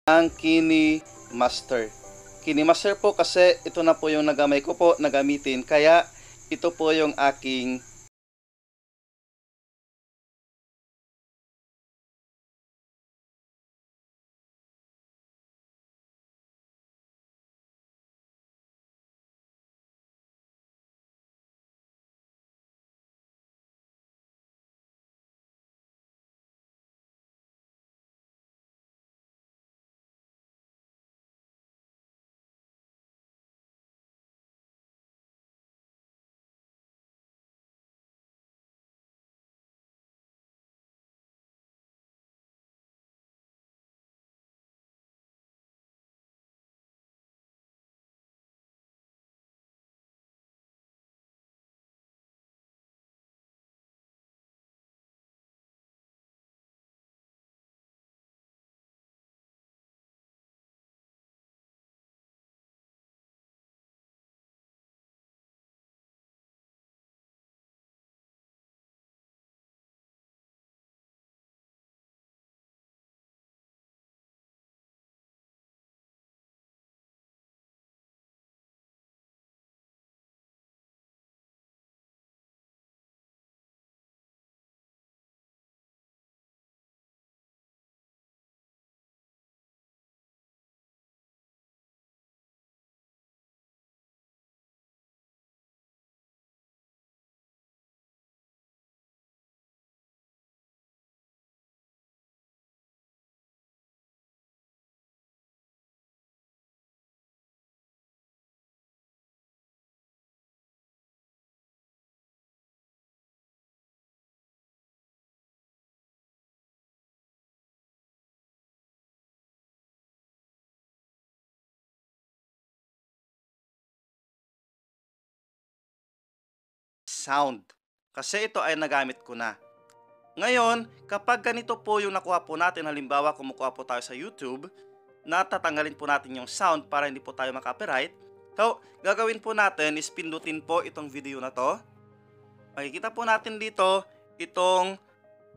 ang KineMaster. KineMaster po kasi ito na po yung nagamay ko po na gamitin, kaya ito po yung aking sound. Kasi ito ay nagamit ko na. Ngayon, kapag ganito po yung nakuha po natin, halimbawa kumukuha po tayo sa YouTube, natatanggalin po natin yung sound para hindi po tayo makapiright. So, gagawin po natin is pindutin po itong video na to. Makikita po natin dito itong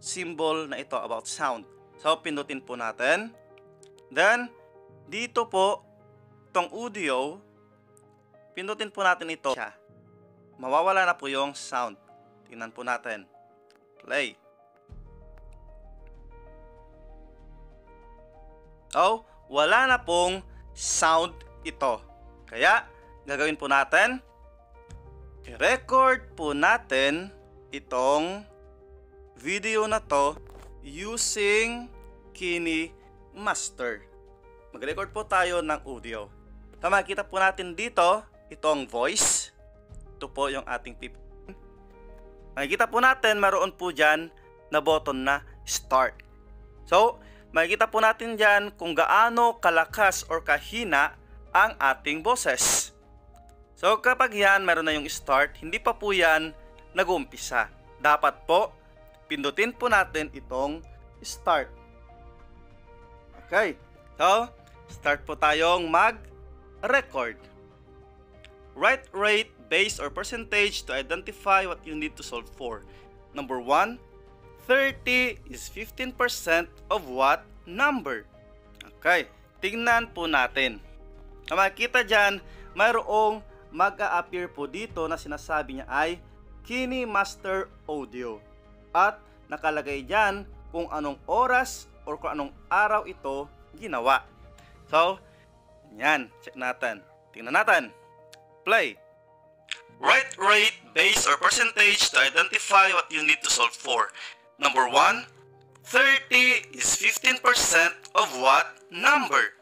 symbol na ito about sound. So, pindutin po natin. Then, dito po, itong audio, pindutin po natin ito. Mawawala na po yung sound. Tingnan po natin. Play. Oh, wala na pong sound ito. Kaya, gagawin po natin, i-record po natin itong video na to using KineMaster. Mag-record po tayo ng audio. Makikita po natin dito, itong voice. Ito po yung ating pipiliin. Makikita po natin, maroon po dyan na button na start. So, makikita po natin dyan kung gaano kalakas or kahina ang ating boses. So, kapag yan, meron na yung start, hindi pa po yan nag-uumpisa. Dapat po, pindutin po natin itong start. Okay. So, start po tayong mag-record. Write rate, base, or percentage to identify what you need to solve for. Number 1, 30 is 15% of what number? Okay, tingnan po natin. Makikita dyan, mayroong mag-a-appear po dito na sinasabi niya ay KineMaster Audio. At nakalagay dyan kung anong oras or kung anong araw ito ginawa. So, yan, check natin. Tingnan natin. Play. Write rate, base, or percentage to identify what you need to solve for. Number 1, 30 is 15% of what number?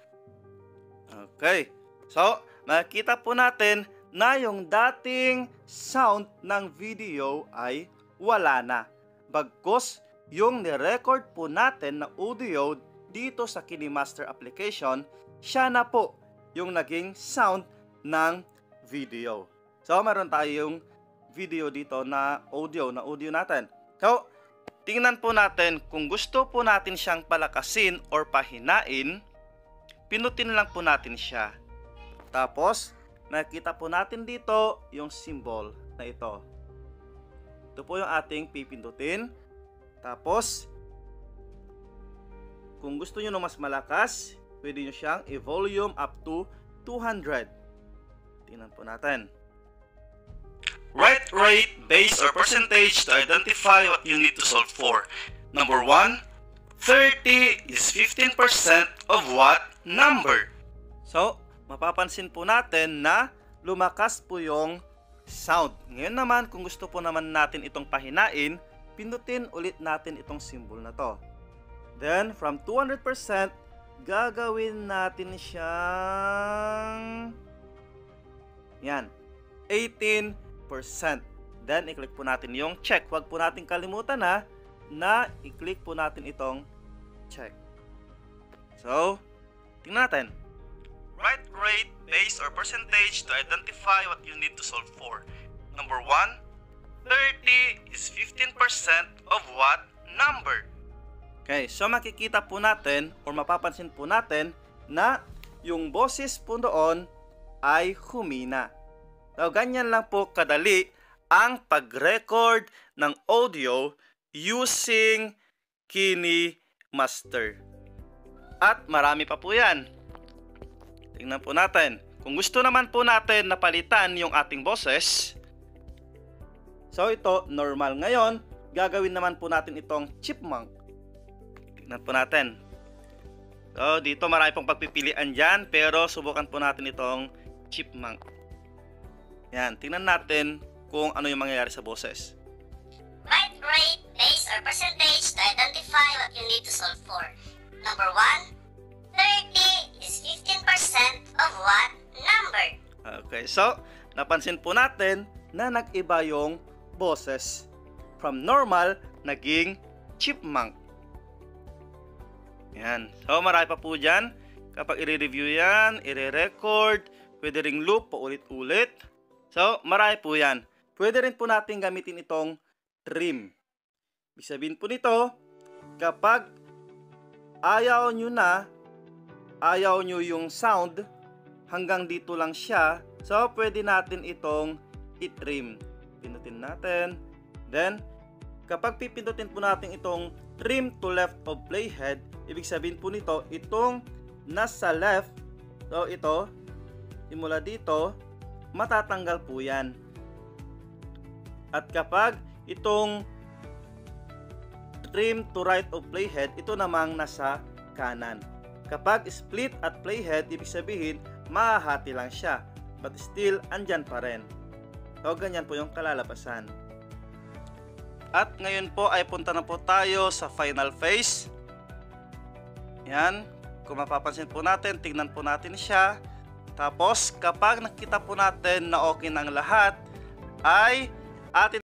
Okay. So, makikita po natin na yung dating sound ng video ay wala na. Bagkus, yung nirecord po natin na audio dito sa KineMaster application, siya na po yung naging sound ng video. So, meron tayong video dito na audio natin. So, tingnan po natin kung gusto po natin siyang palakasin or pahinain, pinutin lang po natin siya. Tapos, makikita po natin dito yung symbol na ito. Ito po yung ating pipindutin. Tapos, kung gusto nyo na mas malakas, pwede nyo siyang i-volume up to 200. Tingnan po natin. Write rate, base, or percentage to identify what you need to solve for. Number 1, 30 is 15% of what number? So, mapapansin po natin na lumakas po yung sound. Ngayon naman, kung gusto po naman natin itong pahinain, pindutin ulit natin itong symbol na to. Then, from 200%, gagawin natin siyang yan, 18%. Then, i-click po natin yung check. Huwag po natin kalimutan na i-click po natin itong check. So, tingnan natin. Write rate, base, or percentage to identify what you need to solve for. Number 1, 30 is 15% of what number? Okay, so makikita po natin or mapapansin po natin na yung boses po doon ay humina. So, ganyan lang po kadali ang pag-record ng audio using KineMaster. At marami pa po yan. Tingnan po natin. Kung gusto naman po natin na palitan yung ating boses, so ito, normal. Ngayon, gagawin naman po natin itong chipmunk. Tingnan po natin. So, dito marami pong pagpipilian dyan, pero subukan po natin itong chipmunk. Yan, tingnan natin kung ano yung mangyayari sa boses. Write rate, base, or percentage to identify what you need to solve for. Number 1, 30 is 15% of what number? Okay, so napansin po natin na nag-iba yung boses. From normal, naging chipmunk. Yan. So marami pa po dyan. Kapag i-review yan, i-record, pwede ring loop, paulit-ulit. So marami po yan. Pwede rin po natin gamitin itong trim. Ibig sabihin po nito, kapag ayaw nyo yung sound, hanggang dito lang siya, so pwede natin itong i-trim. Pindutin natin. Then, kapag pipindutin po natin itong trim to left of playhead, ibig sabihin po nito, itong nasa left, so ito, simula dito, matatanggal po yan. At kapag itong trim to right of playhead, ito namang nasa kanan. Kapag split at playhead, ibig sabihin, mahahati lang siya. But still, andyan pa rin. So, ganyan po yung kalalabasan. At ngayon po ay punta na po tayo sa final phase. Yan. Kung mapapansin po natin, tignan po natin siya. Tapos, kapag nakita po natin na okay ng lahat, ay atin